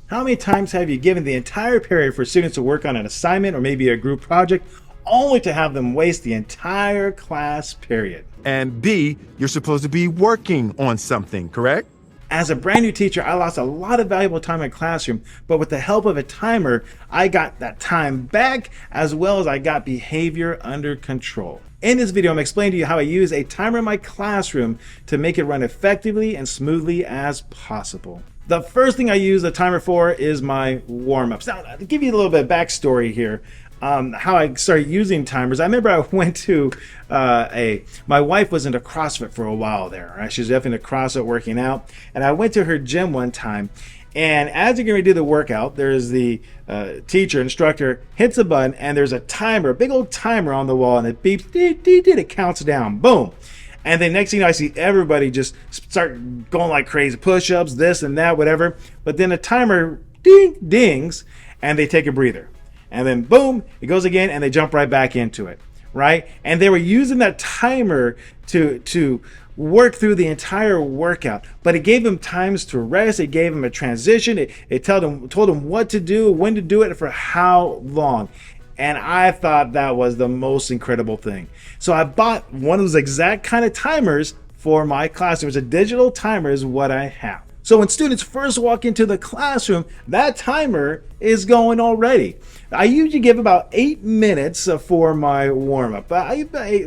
How many times have you given the entire period for students to work on an assignment or maybe a group project, only to have them waste the entire class period? And B, you're supposed to be working on something, correct? As a brand new teacher, I lost a lot of valuable time in my classroom, but with the help of a timer, I got that time back, as well as I got behavior under control. In this video, I'm explaining to you how I use a timer in my classroom to make it run effectively and smoothly as possible. The first thing I use the timer for is my warm-ups. Now, to give you a little bit of backstory here, how I started using timers. I remember I went to my wife was into CrossFit for a while there. Right? She was definitely into CrossFit working out. And I went to her gym one time. And as you're going to do the workout, there's the instructor hits a button, and there's a timer, a big old timer on the wall, and it beeps, it counts down, boom. And then next thing you know, I see everybody just start going like crazy, push-ups, this and that, whatever. But then the timer dings, and they take a breather. And then boom, it goes again, and they jump right back into it, right? And they were using that timer to work through the entire workout, but it gave them times to rest. It gave them a transition. It told them what to do, when to do it, for how long. And I thought that was the most incredible thing. So I bought one of those exact kind of timers for my classroom. It's a digital timer is what I have. So when students first walk into the classroom, that timer is going already. I usually give about 8 minutes for my warm-up.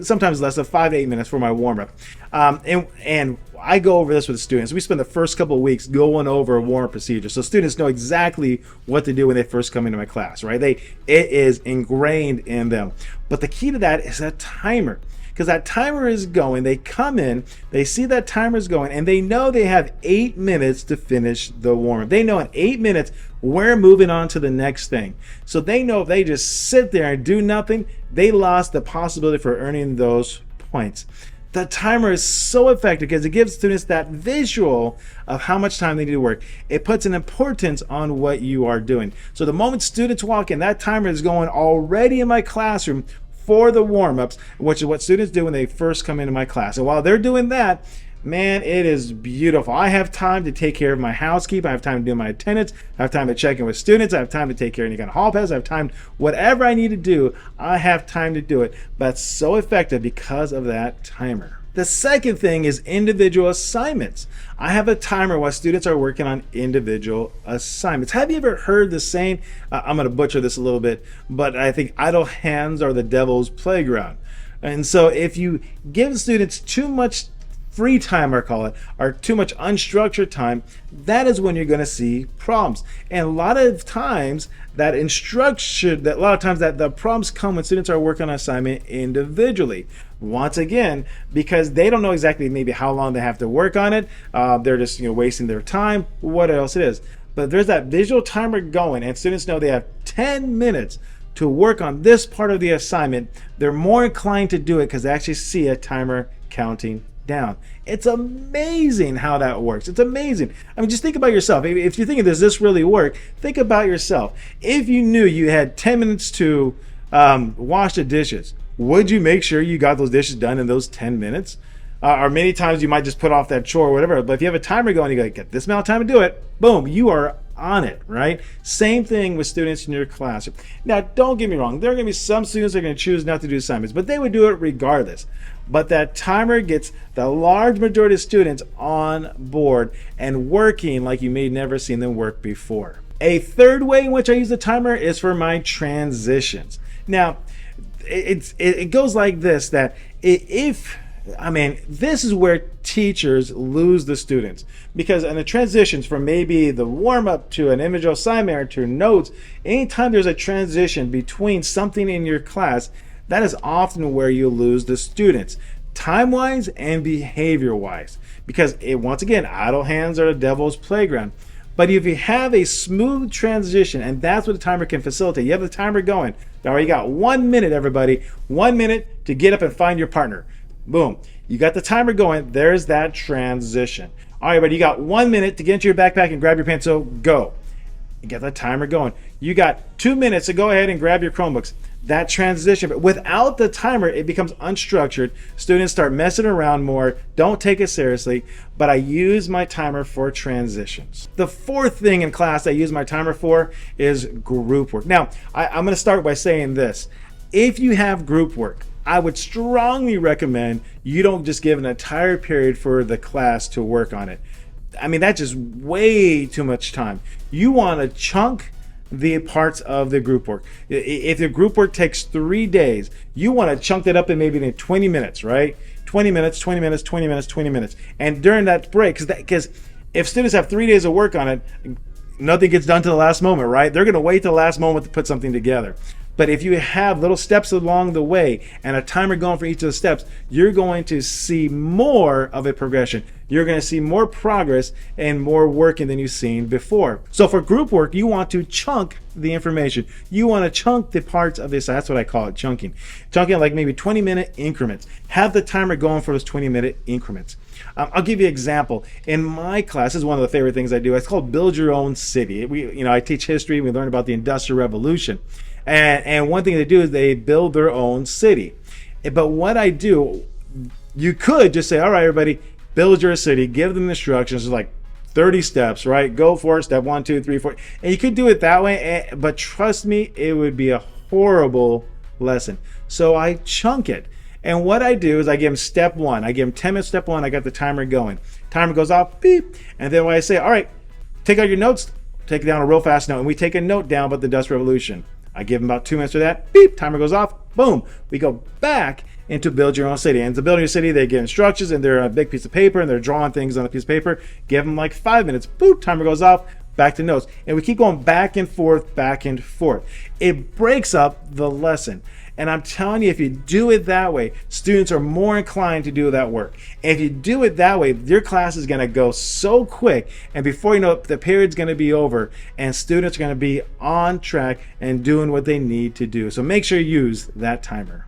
Sometimes less than 5 to 8 minutes for my warm-up. And I go over this with students. We spend the first couple of weeks going over a warm-up procedure, so students know exactly what to do when they first come into my class, right? It is ingrained in them. But the key to that is that timer. Because that timer is going, they come in, they see that timer is going, and they know they have 8 minutes to finish the warm-up. They know in 8 minutes, we're moving on to the next thing. So they know if they just sit there and do nothing, they lost the possibility for earning those points. The timer is so effective because it gives students that visual of how much time they need to work. It puts an importance on what you are doing. So the moment students walk in, that timer is going already in my classroom for the warm-ups, which is what students do when they first come into my class. And while they're doing that, man, it is beautiful. I have time to take care of my housekeeping. I have time to do my attendance. I have time to check in with students. I have time to take care of any kind of hall pass. I have time, whatever I need to do, I have time to do it. But it's so effective because of that timer. The second thing is individual assignments. I have a timer while students are working on individual assignments. Have you ever heard the saying, I'm going to butcher this a little bit, but I think idle hands are the devil's playground. And so if you give students too much free time, I call it, or too much unstructured time, that is when you're going to see problems. And a lot of times that the problems come when students are working on an assignment individually. Once again, because they don't know exactly maybe how long they have to work on it. They're just wasting their time, what else it is. But there's that visual timer going, and students know they have 10 minutes to work on this part of the assignment. They're more inclined to do it because they actually see a timer counting down. It's amazing how that works. It's amazing. I mean, just think about yourself. If you're thinking, does this really work? Think about yourself. If you knew you had 10 minutes to wash the dishes, would you make sure you got those dishes done in those 10 minutes? Or many times you might just put off that chore or whatever. But if you have a timer going, you go, get this amount of time to do it, boom, you are on it, right? Same thing with students in your classroom. Now, don't get me wrong. There are going to be some students that are going to choose not to do assignments, but they would do it regardless. But that timer gets the large majority of students on board and working like you may never seen them work before. A third way in which I use the timer is for my transitions. Now, it goes like this, that this is where teachers lose the students, because in the transitions from maybe the warm-up to an individual assignment or to notes, anytime there's a transition between something in your class, that is often where you lose the students, time-wise and behavior-wise, because once again, idle hands are the devil's playground. But if you have a smooth transition, and that's what the timer can facilitate, you have the timer going. Now you got 1 minute, everybody, 1 minute to get up and find your partner. Boom, you got the timer going. There's that transition. All right, everybody, you got 1 minute to get into your backpack and grab your pencil. Go. You got the timer going. You got 2 minutes to go ahead and grab your Chromebooks. that transition. But without the timer, it becomes unstructured. Students start messing around more, don't take it seriously, but I use my timer for transitions. The fourth thing in class I use my timer for is group work. Now, I'm gonna start by saying this. If you have group work, I would strongly recommend you don't just give an entire period for the class to work on it. I mean, that's just way too much time. You want to chunk the parts of the group work. If the group work takes 3 days, you want to chunk that up in maybe 20 minutes, right? 20 minutes, 20 minutes, 20 minutes, 20 minutes. And during that break, because if students have 3 days of work on it, nothing gets done to the last moment, right? They're going to wait till the last moment to put something together. But if you have little steps along the way and a timer going for each of the steps, you're going to see more of a progression. You're going to see more progress and more working than you've seen before. So for group work, you want to chunk the information. You want to chunk the parts of this. That's what I call it, chunking. Chunking like maybe 20-minute increments. Have the timer going for those 20-minute increments. I'll give you an example. In my class, this is one of the favorite things I do. It's called Build Your Own City. I teach history. We learn about the Industrial Revolution. And one thing they do is they build their own city. But what I do, you could just say, all right, everybody, build your city, give them instructions, like 30 steps, right? Go for it, step 1, 2, 3, 4. And you could do it that way, but trust me, it would be a horrible lesson. So I chunk it. And what I do is I give them step 1. I give them 10 minutes, step 1, I got the timer going. Timer goes off, beep. And then when I say, all right, take out your notes, take down a real fast note. And we take a note down about the Industrial Revolution. I give them about 2 minutes for that. Beep, timer goes off. Boom. We go back into Build Your Own City. And to build your city, they get instructions and they're on a big piece of paper and they're drawing things on a piece of paper. Give them like 5 minutes. Boop, timer goes off. Back to notes. And we keep going back and forth, back and forth. It breaks up the lesson. And I'm telling you, if you do it that way, students are more inclined to do that work. And if you do it that way, your class is going to go so quick. And before you know it, the period's going to be over and students are going to be on track and doing what they need to do. So make sure you use that timer.